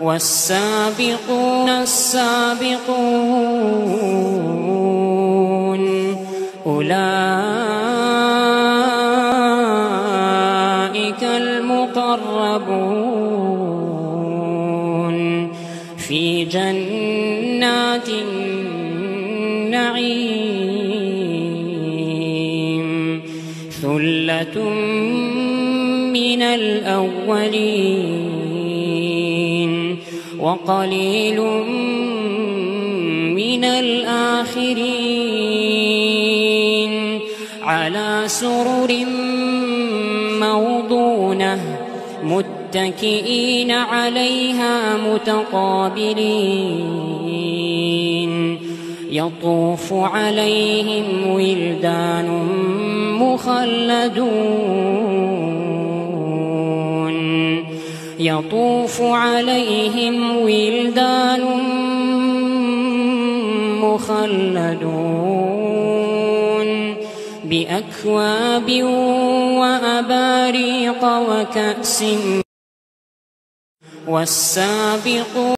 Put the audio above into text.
والسابقون السابقون أولئك المقربون في جنات النعيم ثلة من الأولين وقليل من الآخرين على سرر موضونة متكئين عليها متقابلين يطوف عليهم ولدان مخلدون يطوف عليهم ولدان مخلدون بأكواب وأباريق وكأس والسابقون